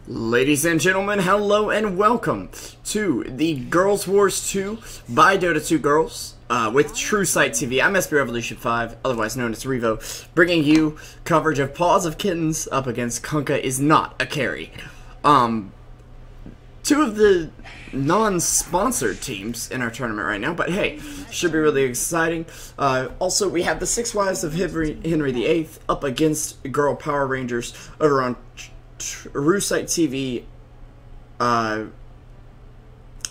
Ladies and gentlemen, hello and welcome to the Girls Wars 2 by Dota 2 Girls with Truesight TV. I'm SB Revolution 5, otherwise known as Revo, bringing you coverage of Paws of Kittens up against Kunkka is not a carry. Two of the non-sponsored teams in our tournament right now, but hey, should be really exciting. Also, we have the Six Wives of Henry VIII up against Girl Power Rangers over on Truesight TV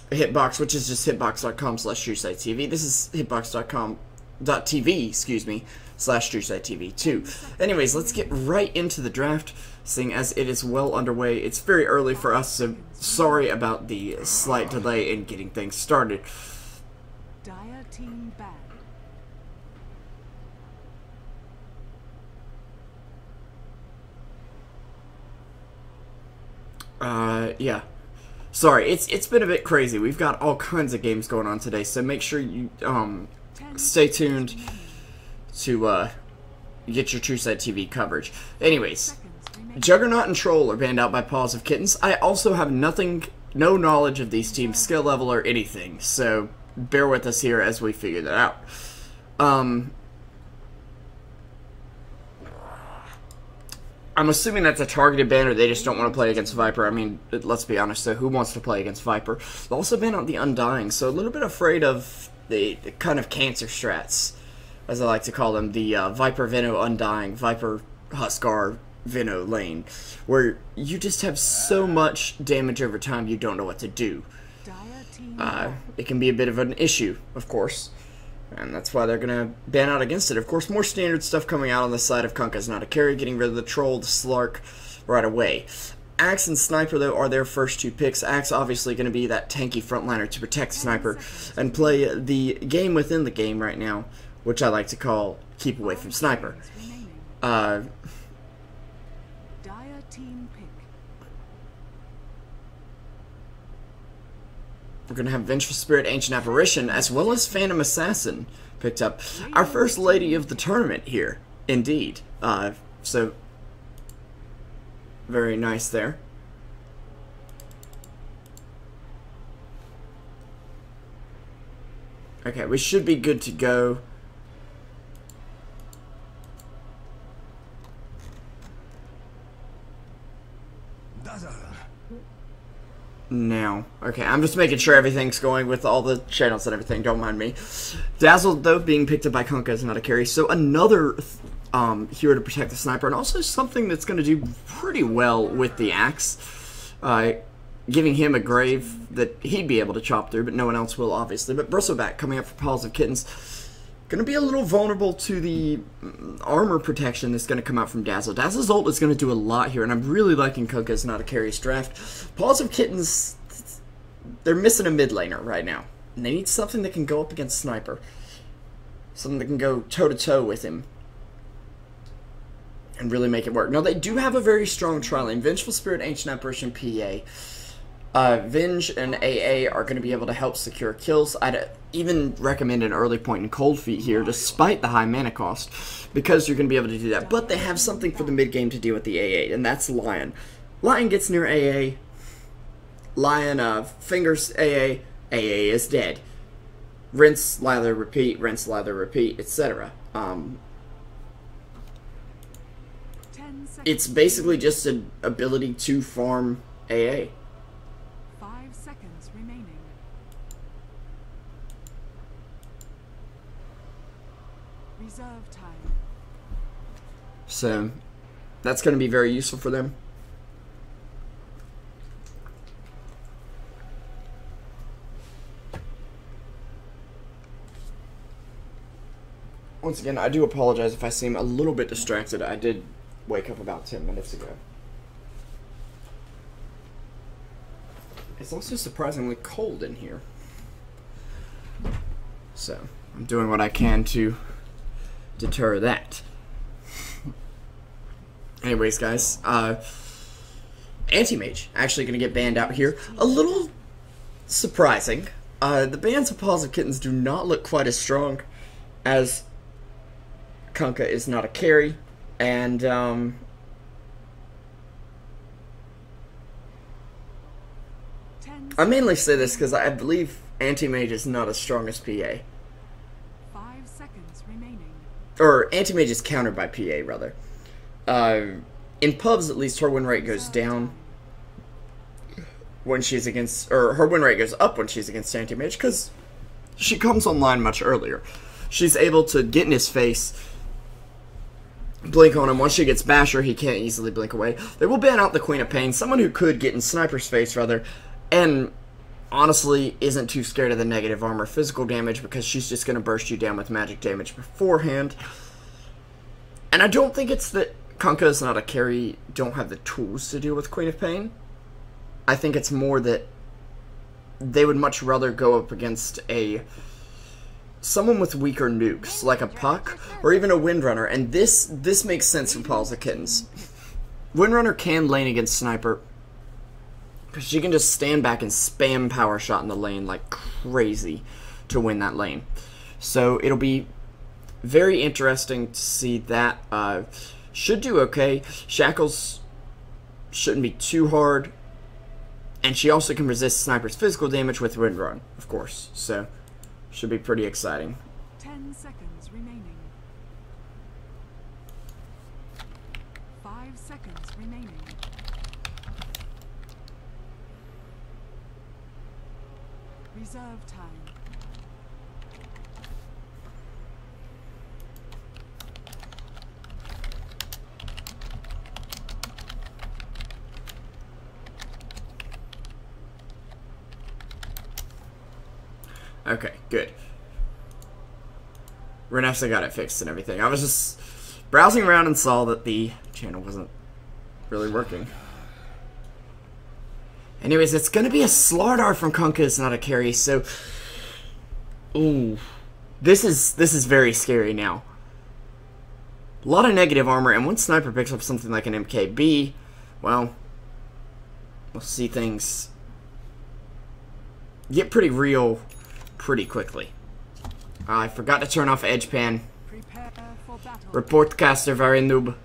hitbox, which is just hitbox.com/Truesight TV. This is hitbox.com.tv, excuse me, /Truesight TV too. Anyways, let's get right into the draft, seeing as it is well underway. It's very early for us, so sorry about the slight delay in getting things started. Dire team bad. Yeah. Sorry, it's been a bit crazy. We've got all kinds of games going on today, so make sure you, stay tuned to, get your Truesight TV coverage. Anyways, Juggernaut and Troll are banned out by Paws of Kittens. I also have no knowledge of these teams' skill level or anything, so bear with us here as we figure that out. I'm assuming that's a targeted ban, or they just don't want to play against Viper. I mean, let's be honest, so who wants to play against Viper? They also ban out the Undying, so a little bit afraid of the kind of cancer strats, as I like to call them, the Viper Veno Undying, Viper Huskar Veno lane, where you just have so much damage over time you don't know what to do. It can be a bit of an issue, of course. And that's why they're going to ban out against it. Of course, more standard stuff coming out on the side of Kunkka is not a carry, getting rid of the Troll, the Slark right away. Axe and Sniper, though, are their first two picks. Axe obviously going to be that tanky frontliner to protect Sniper and play the game within the game right now, which I like to call keep away from Sniper. Dire team pick. We're going to have Vengeful Spirit, Ancient Apparition, as well as Phantom Assassin picked up. Our first lady of the tournament here, indeed. So, very nice there. Okay, we should be good to go. Now, okay, I'm just making sure everything's going with all the channels and everything, don't mind me. Dazzle, though, being picked up by Kunkka is not a carry, so another hero to protect the Sniper, and also something that's going to do pretty well with the Axe, giving him a grave that he'd be able to chop through, but no one else will, obviously. But Bristleback coming up for Paws of Kittens, going to be a little vulnerable to the armor protection that's going to come out from Dazzle. Dazzle's ult is going to do a lot here, and I'm really liking Kunkka as not a carry's draft. Paws of Kittens, they're missing a mid laner right now, and they need something that can go up against Sniper. Something that can go toe-to-toe with him and really make it work. Now, they do have a very strong tri-lane. Vengeful Spirit, Ancient Apparition, PA. Venge and AA are going to be able to help secure kills. I'd even recommend an early point in Cold Feet here, despite the high mana cost, because you're going to be able to do that. But they have something for the mid game to deal with the AA, and that's Lion. Lion gets near AA. Lion fingers AA. AA is dead. Rinse, lather, repeat, rinse, lather, repeat, etc. It's basically just an ability to farm AA. 5 seconds remaining. Reserve time. So, that's going to be very useful for them. Once again, I do apologize if I seem a little bit distracted. I did wake up about 10 minutes ago. It's also surprisingly cold in here. So, I'm doing what I can to deter that. Anyways, guys, Anti-Mage actually going to get banned out here. A little surprising. The bans of Paws of Kittens do not look quite as strong as Kunkka is not a carry, and 10 I mainly say this because I believe Anti-Mage is not as strong as PA. 5 seconds remaining. Or Anti-Mage is countered by PA, rather. In pubs, at least, her win rate goes down when she's against... Or her win rate goes up when she's against Anti-Mage, because she comes online much earlier. She's able to get in his face, blink on him. Once she gets Basher, he can't easily blink away. They will ban out the Queen of Pain, someone who could get in Sniper's face, rather, and honestly isn't too scared of the negative armor physical damage because she's just going to burst you down with magic damage beforehand. And I don't think it's that Kunkka is not a carry, don't have the tools to deal with Queen of Pain. I think it's more that they would much rather go up against someone with weaker nukes, like a PoK, or even a Windrunner, and this makes sense for Paws of Kittens. Windrunner can lane against Sniper, because she can just stand back and spam power shot in the lane like crazy to win that lane. So it'll be very interesting to see that. Should do okay. Shackles shouldn't be too hard, and she also can resist Sniper's physical damage with Windrun, of course, so should be pretty exciting. 10 seconds remaining. 5 seconds remaining. Reserve time. Okay, good. Reinessa got it fixed and everything. I was just browsing around and saw that the channel wasn't really working. Anyways, it's gonna be a Slardar from Kunkka. It's not a carry, so ooh, this is very scary now. A lot of negative armor, and once Sniper picks up something like an MKB, well, we'll see things get pretty real pretty quickly. I forgot to turn off Edge Pan. Prepare for battle. Report caster very noob.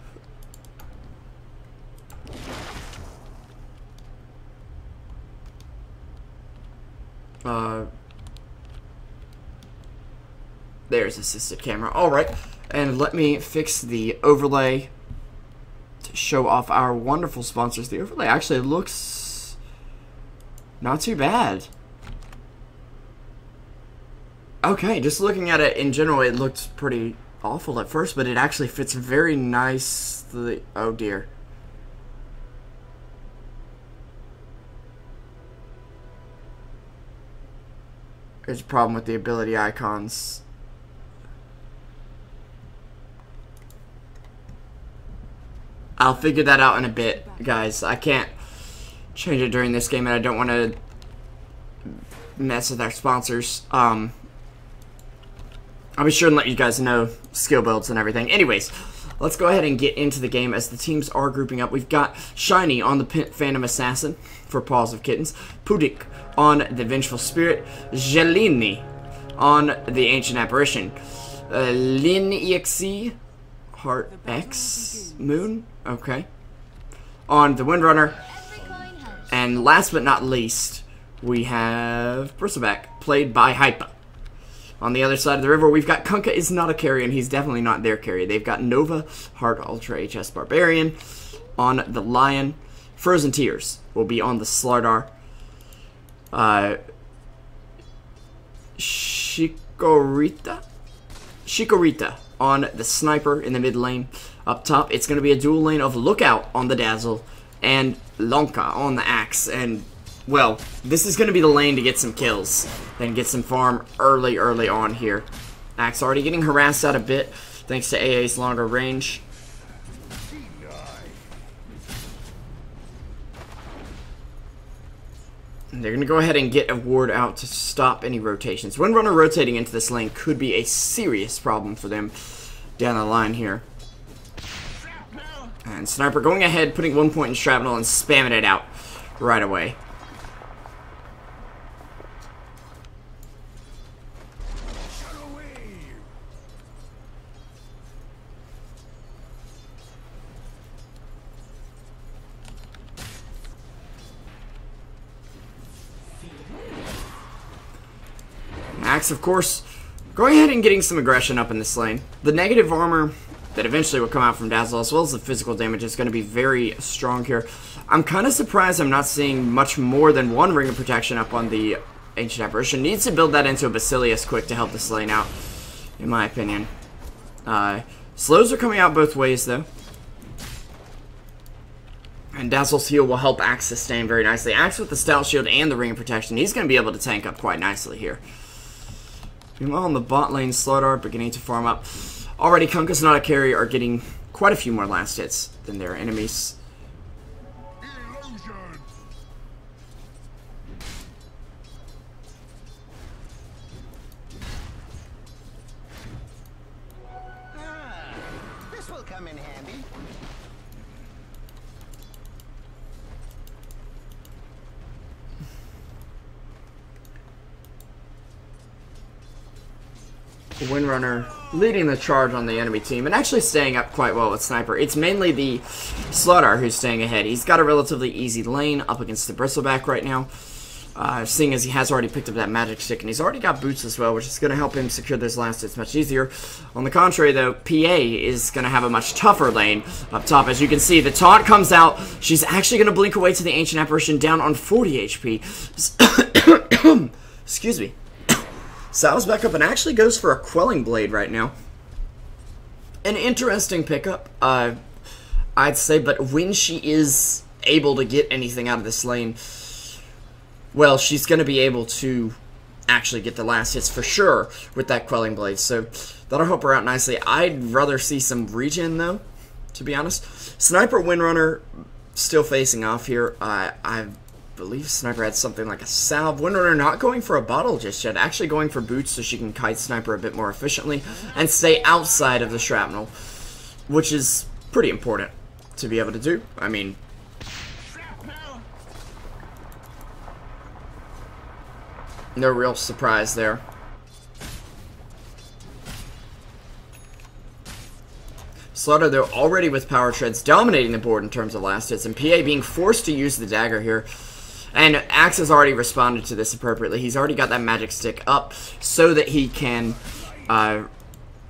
There's assisted camera. Alright, and let me fix the overlay to show off our wonderful sponsors. The overlay actually looks not too bad. Okay, just looking at it in general, it looked pretty awful at first, but it actually fits very nicely. Oh dear. There's a problem with the ability icons. I'll figure that out in a bit, guys. I can't change it during this game, and I don't want to mess with our sponsors. I'll be sure and let you guys know skill builds and everything. Anyways, let's go ahead and get into the game as the teams are grouping up. We've got Shiny on the Phantom Assassin for Paws of Kittens, Pudik on the Vengeful Spirit, Jelini on the Ancient Apparition, Lin EXE, Heart X, Moon, okay, on the Windrunner, and last but not least, we have Bristleback, played by Hypa. On the other side of the river, we've got Kunkka is not a carry, and he's definitely not their carry. They've got Nova, Heart Ultra HS Barbarian on the Lion. Frozen Tears will be on the Slardar. Shikorita on the Sniper in the mid lane. Up top, it's going to be a dual lane of Lookout on the Dazzle and Lonka on the Axe. And, well, this is going to be the lane to get some kills and get some farm early on here. Axe already getting harassed out a bit thanks to AA's longer range. And they're going to go ahead and get a ward out to stop any rotations. Windrunner rotating into this lane could be a serious problem for them down the line here. And Sniper going ahead, putting 1 point in Shrapnel and spamming it out right away. Axe, of course, going ahead and getting some aggression up in this lane. The negative armor that eventually will come out from Dazzle, as well as the physical damage, is going to be very strong here. I'm kind of surprised I'm not seeing much more than one Ring of Protection up on the Ancient Apparition. Needs to build that into a Basilius quick to help this lane out, in my opinion. Slows are coming out both ways, though. And Dazzle's heal will help Axe sustain very nicely. Axe with the Stout Shield and the Ring of Protection, he's going to be able to tank up quite nicely here. Meanwhile, on the bot lane, Slowdart beginning to farm up. Already, Kunkka's not a carry are getting quite a few more last hits than their enemies. This will come in handy. Windrunner leading the charge on the enemy team and actually staying up quite well with Sniper. It's mainly the Slaughter who's staying ahead. He's got a relatively easy lane up against the Bristleback right now, seeing as he has already picked up that magic stick, and he's already got boots as well, which is going to help him secure those last hits much easier. On the contrary, though, PA is going to have a much tougher lane up top. As you can see, the taunt comes out. She's actually going to blink away to the Ancient Apparition down on 40 HP. Excuse me. Sal's back up and actually goes for a Quelling Blade right now. An interesting pickup, I'd say, but when she is able to get anything out of this lane, well, she's going to be able to actually get the last hits for sure with that Quelling Blade, so that'll help her out nicely. I'd rather see some regen, though, to be honest. Sniper Windrunner still facing off here. I believe Sniper had something like a salve. Windrunner not going for a bottle just yet, actually going for boots so she can kite Sniper a bit more efficiently and stay outside of the shrapnel, which is pretty important to be able to do. I mean, no real surprise there. Slaughter, though, already with power treads dominating the board in terms of last hits, and PA being forced to use the dagger here. And Axe has already responded to this appropriately. He's already got that magic stick up so that he can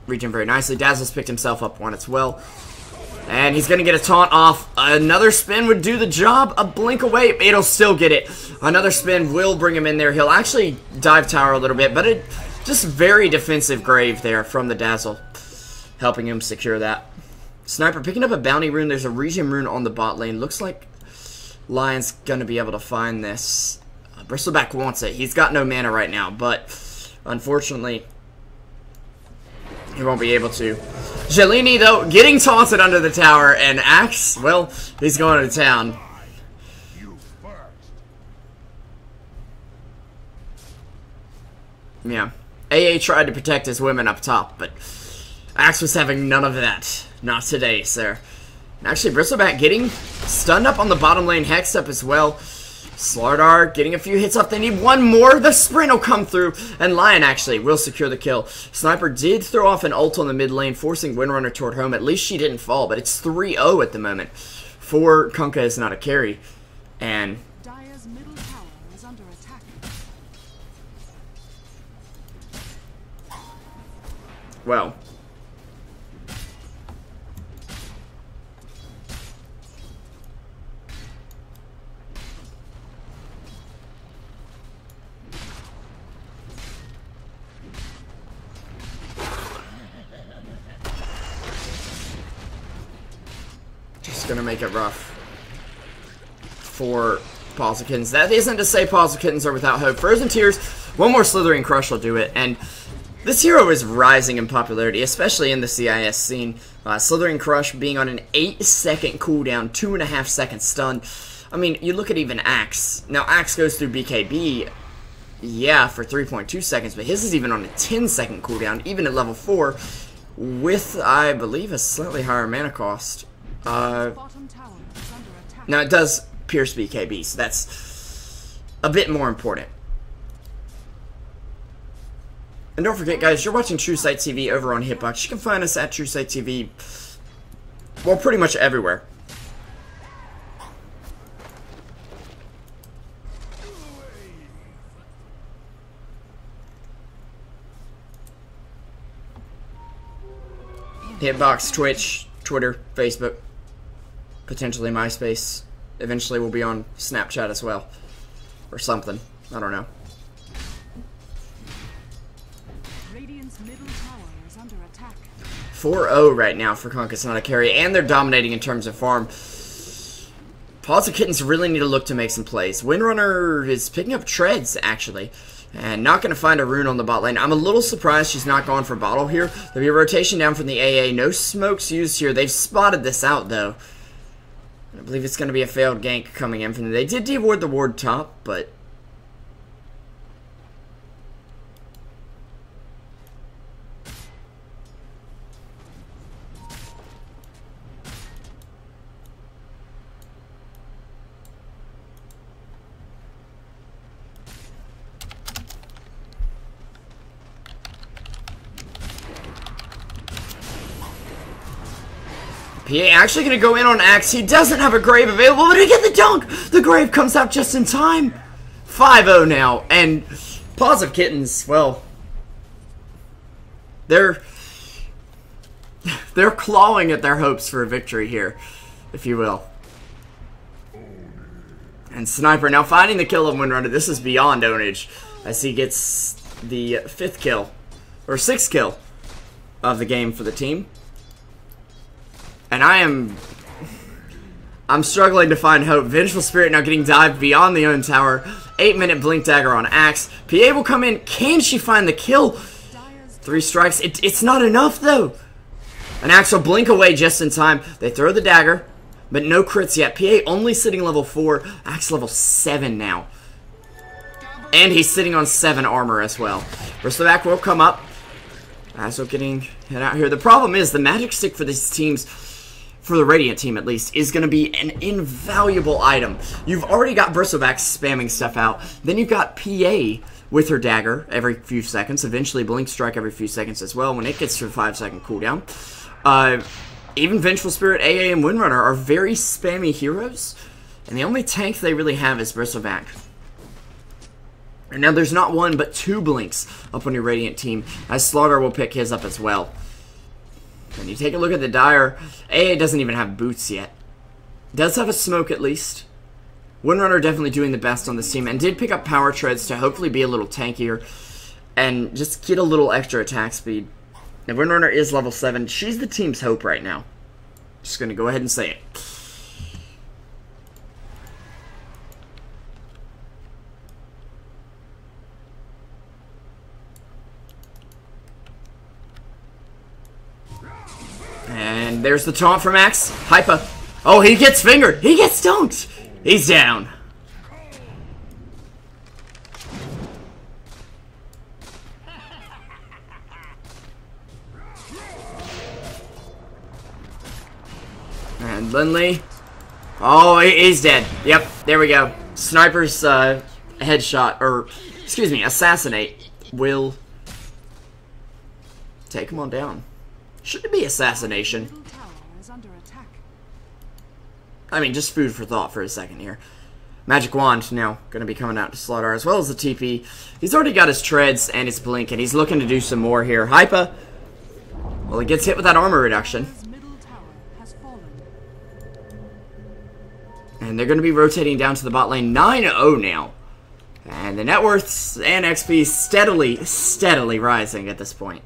regen very nicely. Dazzle's picked himself up one as well. And he's going to get a taunt off. Another spin would do the job. A blink away. It'll still get it. Another spin will bring him in there. He'll actually dive tower a little bit, but it just very defensive grave there from the Dazzle, helping him secure that. Sniper picking up a bounty rune. There's a regen rune on the bot lane. Looks like Lion's going to be able to find this. Bristleback wants it. He's got no mana right now, but unfortunately, he won't be able to. Gelini, though, getting taunted under the tower, and Axe, well, he's going to town. Yeah. AA tried to protect his women up top, but Axe was having none of that. Not today, sir. Actually, Bristleback getting stunned up on the bottom lane, hexed up as well. Slardar getting a few hits up. They need one more. The sprint will come through, and Lion actually will secure the kill. Sniper did throw off an ult on the mid lane, forcing Windrunner toward home. At least she didn't fall, but it's 3-0 at the moment. For Kunkka is not a carry, and Dire's middle tower is under attack. well, gonna make it rough for Paul's-Kittens. That isn't to say Paul's-Kittens are without hope. Frozen Tears, one more Slithering Crush will do it, and this hero is rising in popularity, especially in the CIS scene. Slithering Crush being on an 8-second cooldown, 2.5 second stun. I mean, you look at even Axe. Now, Axe goes through BKB, yeah, for 3.2 seconds, but his is even on a 10-second cooldown, even at level 4, with, I believe, a slightly higher mana cost. Bottom tower is under attack. Now, it does pierce BKB, so that's a bit more important. And don't forget, guys, you're watching Truesight TV over on Hitbox. You can find us at Truesight TV, well, pretty much everywhere. Hitbox, Twitch, Twitter, Facebook, potentially MySpace. Eventually we'll be on Snapchat as well. Or something. I don't know. Radiant's middle tower is under attack. 4-0 right now for Kunkka. It's not a carry, and they're dominating in terms of farm. Paws of Kittens really need to look to make some plays. Windrunner is picking up treads, actually. And not going to find a rune on the bot lane. I'm a little surprised she's not gone for bottle here. There'll be a rotation down from the AA. No smokes used here. They've spotted this out, though. I believe it's going to be a failed gank coming in from them. They did de-ward the ward top, but... PA actually going to go in on Axe. He doesn't have a Grave available, but he get the dunk! The Grave comes out just in time. 5-0 now, and Paws of Kittens, well, they're clawing at their hopes for a victory here, if you will. And Sniper now finding the kill of Windrunner. This is beyond ownage, as he gets the 5th kill, or 6th kill of the game for the team. And I'm struggling to find hope. Vengeful Spirit now getting dived beyond the own tower. 8-minute Blink Dagger on Axe. PA will come in. Can she find the kill? 3 strikes. It's not enough, though. And Axe will blink away just in time. They throw the dagger, but no crits yet. PA only sitting level 4. Axe level 7 now. And he's sitting on 7 armor as well. Bristleback will come up. So getting hit out here. The problem is the magic stick for these teams, for the Radiant team at least, is going to be an invaluable item. You've already got Bristleback spamming stuff out. Then you've got PA with her dagger every few seconds. Eventually Blink Strike every few seconds as well when it gets to a 5-second cooldown. Even Vengeful Spirit, AA, and Windrunner are very spammy heroes. And the only tank they really have is Bristleback. And now there's not 1, but 2 blinks up on your Radiant team, as Slaughter will pick his up as well. And you take a look at the Dire, AA doesn't even have boots yet. Does have a smoke at least. Windrunner definitely doing the best on this team, and did pick up power treads to hopefully be a little tankier, and just get a little extra attack speed. Now Windrunner is level 7, she's the team's hope right now. Just gonna go ahead and say it. And there's the taunt from Axe. Hypa. Oh, he gets fingered. He gets dunked. He's down. And Lindley. Oh, he's dead. Yep, there we go. Sniper's headshot, or, excuse me, assassinate will take him on down. Should it be assassination? I mean, just food for thought for a second here. Magic Wand now going to be coming out to Slaughter, as well as the TP. He's already got his treads and his blink, and he's looking to do some more here. Hypa, well, he gets hit with that armor reduction. And they're going to be rotating down to the bot lane. 9-0 now. And the net worths and XP steadily rising at this point.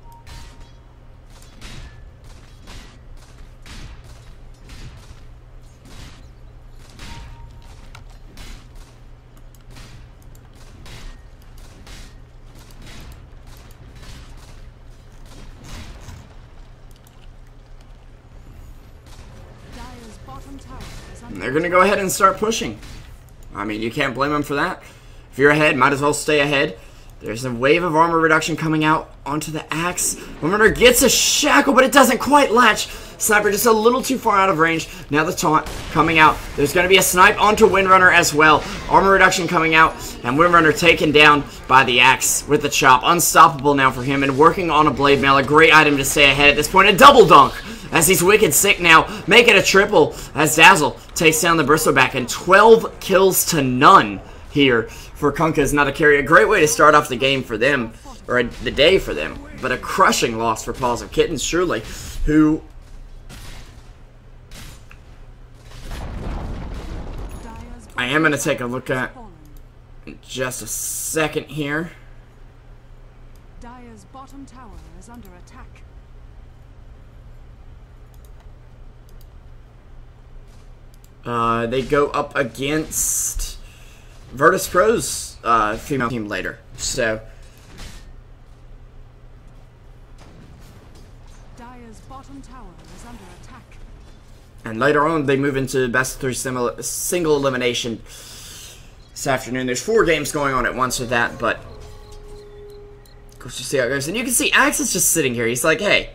And they're going to go ahead and start pushing. I mean, you can't blame them for that. If you're ahead, might as well stay ahead. There's a wave of armor reduction coming out onto the Axe. Windrunner gets a shackle, but it doesn't quite latch. Sniper just a little too far out of range. Now the taunt coming out. There's going to be a snipe onto Windrunner as well. Armor reduction coming out, and Windrunner taken down by the Axe with the chop. Unstoppable now for him, and working on a blade mail. A great item to stay ahead at this point. A double dunk, as he's wicked sick now. Make it a triple, as Dazzle takes down the Bristleback, and 12 kills to none here for Kunkka is not a carry. A great way to start off the game for them, or the day for them, but a crushing loss for Paws of Kittens, surely. who I am going to take a look at in just a second here. Dire's bottom tower is under attack. They go up against Virtus Pro's female team later. So Dire's bottom tower is under attack. and later on they move into best of 3 single elimination this afternoon. There's 4 games going on at once with that, but of course you see how it goes. And you can see Axe is just sitting here. He's like, hey,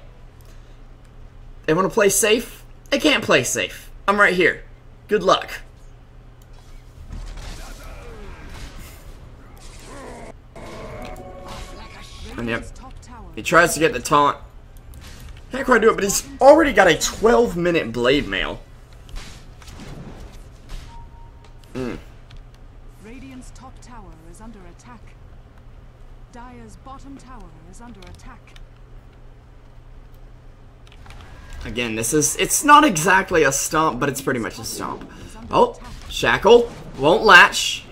they want to play safe? They can't play safe. I'm right here. Good luck. And yep, he tries to get the taunt. Can't quite do it, but he's already got a 12-minute blade mail. Radiant's top tower is under attack. Dire's bottom tower is under attack. Again, it's not exactly a stomp, but it's pretty much a stomp. Oh, Shackle won't latch.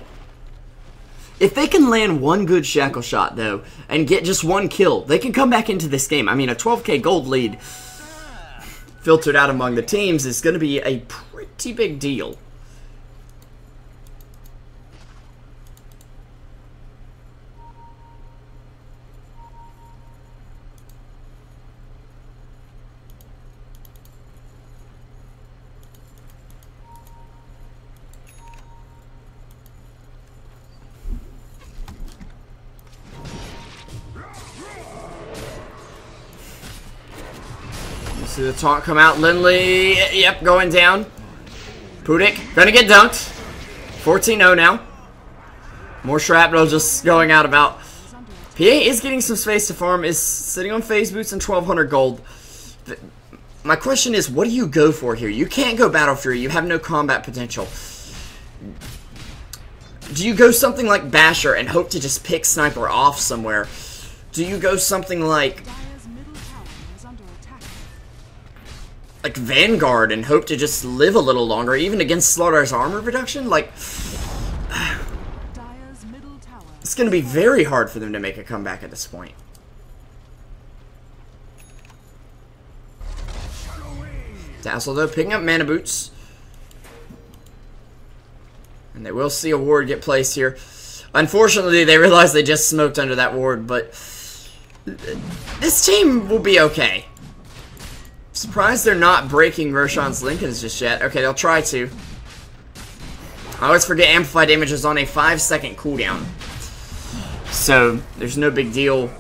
If they can land one good Shackle shot, though, and get just one kill, they can come back into this game. I mean, a 12k gold lead filtered out among the teams is going to be a pretty big deal. See the taunt come out. Lindley, yep, going down. Pudik, gonna get dunked. 14-0 now. More shrapnel just going out about. PA is getting some space to farm, is sitting on phase boots and 1200 gold. My question is, what do you go for here? You can't go Battle Fury. You have no combat potential. Do you go something like Basher and hope to just pick Sniper off somewhere? Do you go something like Vanguard and hope to just live a little longer, even against Slaughter's armor reduction? Like, it's going to be very hard for them to make a comeback at this point. Dazzle, though, picking up mana boots. And they will see a ward get placed here. Unfortunately, they realize they just smoked under that ward, but this team will be okay. Surprised they're not breaking Roshan's Lincolns just yet. Okay, they'll try to. I always forget Amplify damage is on a 5-second cooldown. So, there's no big deal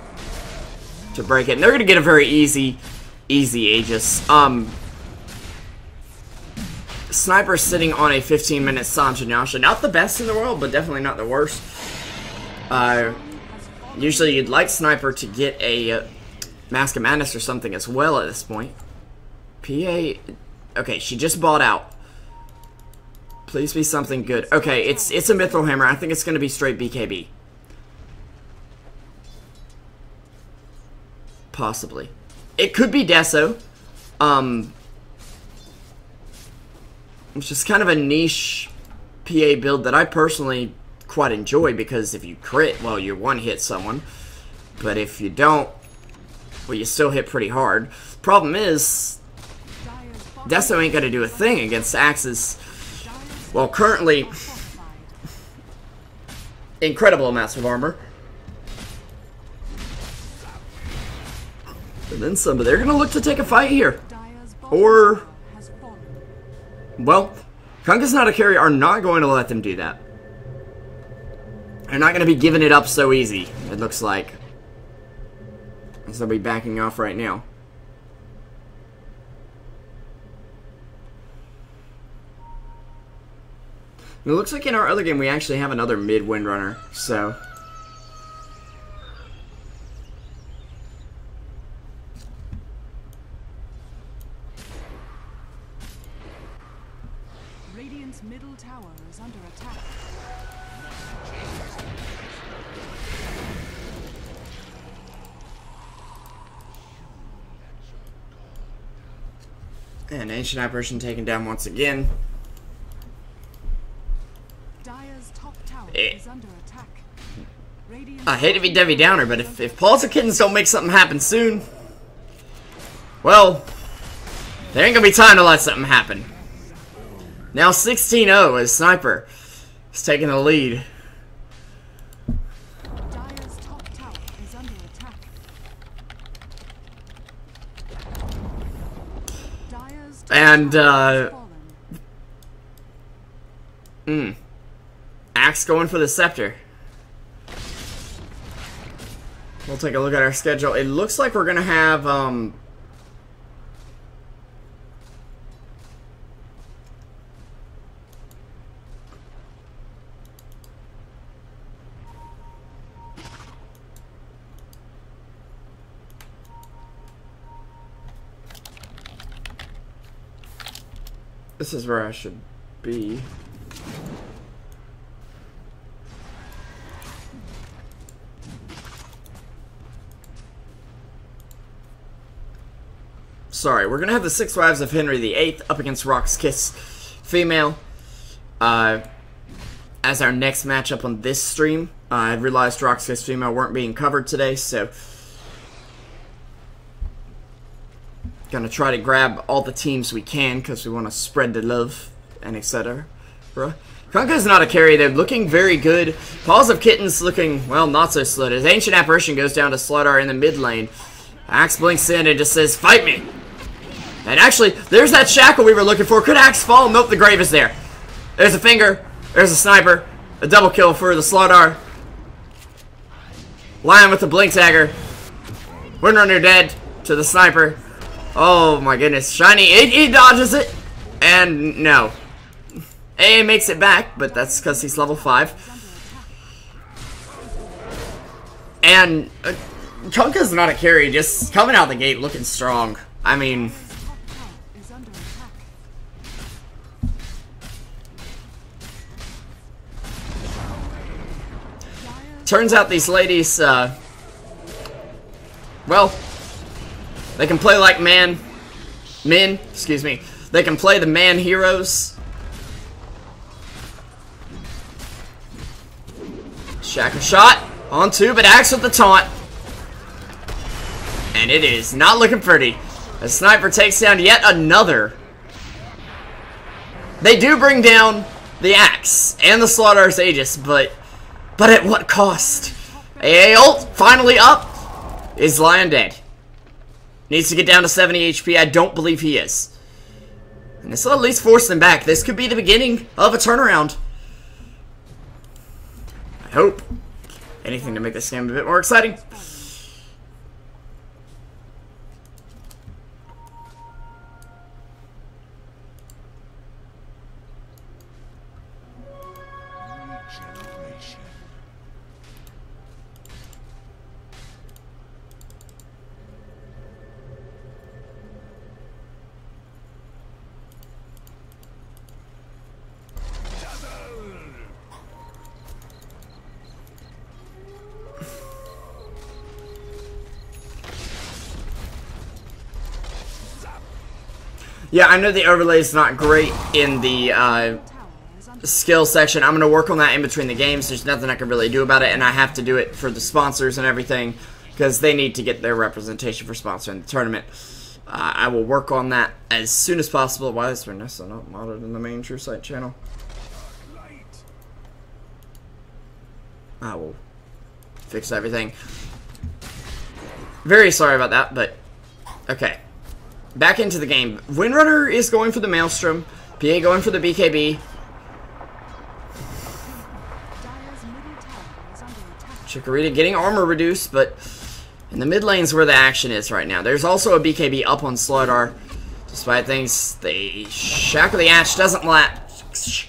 to break it. And they're going to get a very easy Aegis. Sniper sitting on a 15-minute Sancha Nyasha. Not the best in the world, but definitely not the worst. Usually you'd like Sniper to get a Mask of Madness or something as well at this point. PA... Okay, she just bought out. Please be something good. Okay, it's a Mithril Hammer. I think it's going to be straight BKB. Possibly. It could be Deso. It's just kind of a niche PA build that I personally quite enjoy, because if you crit, well, you one-hit someone. But if you don't, well, you still hit pretty hard. Problem is, Deso ain't gonna do a thing against Axe's, well, currently, incredible amounts of armor. And then some, but they're gonna look to take a fight here. Or, well, Kunkka's not a carry, are not going to let them do that. They're not gonna be giving it up so easy, it looks like. So they'll be backing off right now. It looks like in our other game we actually have another mid-Windrunner, so... Radiant's middle tower is under attack. And Ancient Apparition taken down once again. Dire's top tower is under attack. I hate to be Debbie Downer, but if Paws of Kittens don't make something happen soon, well, there ain't gonna be time to let something happen. Now 16-0 as Sniper is taking the lead. Dire's top tower is under attack. Dire's And, fallen. Axe going for the Scepter. We'll take a look at our schedule. It looks like we're gonna have, this is where I should be. Sorry, we're gonna have the Six Wives of Henry VIII up against Rock's Kiss Female as our next matchup on this stream. I realized Rock's Kiss Female weren't being covered today, so gonna try to grab all the teams we can because we want to spread the love and etc. Kunkka's not a carry. They're looking very good. Paws of Kittens looking, well, not so slow. As Ancient Apparition goes down to Slardar in the mid lane. Axe blinks in and just says, "Fight me!" And actually, there's that shackle we were looking for. Could Axe fall? Nope, the grave is there. There's a finger. There's a sniper. A double kill for the Slardar. Lion with the blink dagger. Windrunner dead to the sniper. Oh my goodness. Shiny, he dodges it. And no. AA makes it back, but that's because he's level 5. And Kunkka's not a carry, just coming out the gate looking strong. I mean, turns out these ladies, well, they can play like men, excuse me. They can play the man heroes. Shackle shot on 2, but Axe with the taunt. And it is not looking pretty. A Sniper takes down yet another. They do bring down the Axe and the Slaughter's Aegis, but at what cost? AA ult finally up. Is Lion dead? Needs to get down to 70 HP. I don't believe he is. And this will at least force them back. This could be the beginning of a turnaround. I hope. Anything to make this game a bit more exciting. Yeah, I know the overlay is not great in the skill section. I'm going to work on that in between the games. There's nothing I can really do about it, and I have to do it for the sponsors and everything because they need to get their representation for sponsoring the tournament. I will work on that as soon as possible. Why is Reinessa not modded in the main Truesight channel? I will fix everything. Very sorry about that, but okay. Back into the game. Windrunner is going for the Maelstrom. PA going for the BKB. Chikorita getting armor reduced, but in the mid lane's where the action is right now. There's also a BKB up on Slardar. Despite things, the Shackle the Ash doesn't last.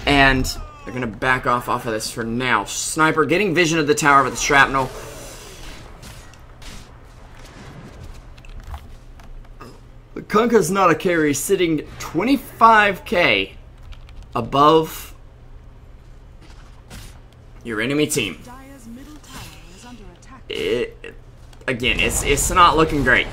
And they're going to back off of this for now. Sniper getting vision of the tower with the shrapnel. Kunkka's not a carry, sitting 25k above your enemy team. Again, it's not looking great.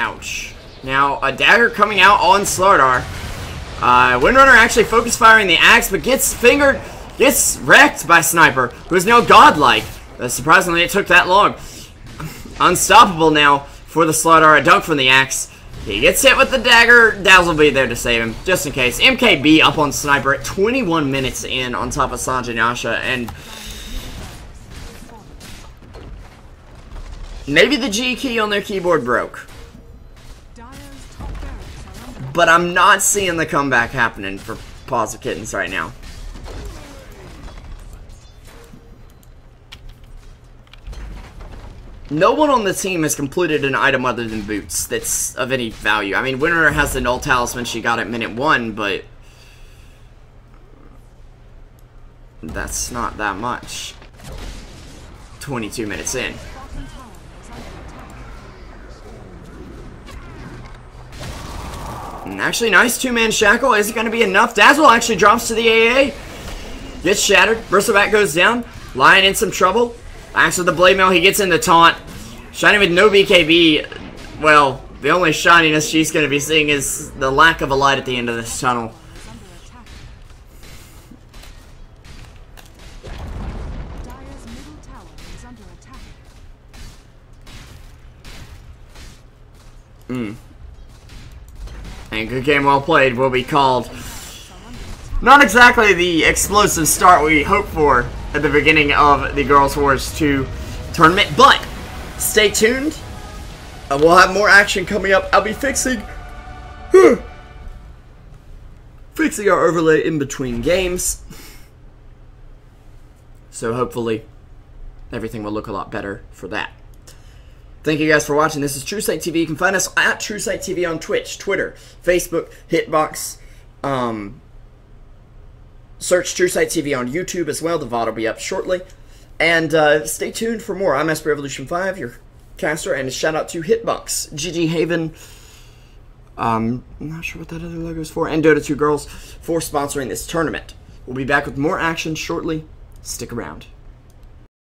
Ouch. Now, a dagger coming out on Slardar. Windrunner actually focus firing the axe, but gets fingered, gets wrecked by Sniper, who is now godlike. Surprisingly, it took that long. Unstoppable now for the Slardar, a dunk from the axe. He gets hit with the dagger, Daz will be there to save him, just in case. MKB up on Sniper at 21 minutes in on top of Sanjay and Asha, and maybe the G key on their keyboard broke. But I'm not seeing the comeback happening for Paws of Kittens right now. No one on the team has completed an item other than boots that's of any value. I mean, Windrunner has the Null Talisman she got at minute 1, but that's not that much. 22 minutes in. And actually, nice two-man shackle. Is it going to be enough? Dazzle actually drops to the AA. Gets shattered. Bristleback goes down. Lion in some trouble. Axe with the blade mail. He gets in the taunt. Shiny with no BKB. Well, the only shininess she's going to be seeing is the lack of a light at the end of this tunnel. And good game, well played will be called. Not exactly the explosive start we hoped for at the beginning of the Girls Wars 2 tournament, but stay tuned. We'll have more action coming up. I'll be fixing our overlay in between games. So hopefully everything will look a lot better for that. Thank you guys for watching. This is Truesight TV. You can find us at Truesight TV on Twitch, Twitter, Facebook, Hitbox. Search Truesight TV on YouTube as well. The VOD will be up shortly. And stay tuned for more. I'm Esper Evolution 5, your caster, and a shout out to Hitbox, GG Haven. I'm not sure what that other logo is for, and Dota 2 Girls for sponsoring this tournament. We'll be back with more action shortly. Stick around.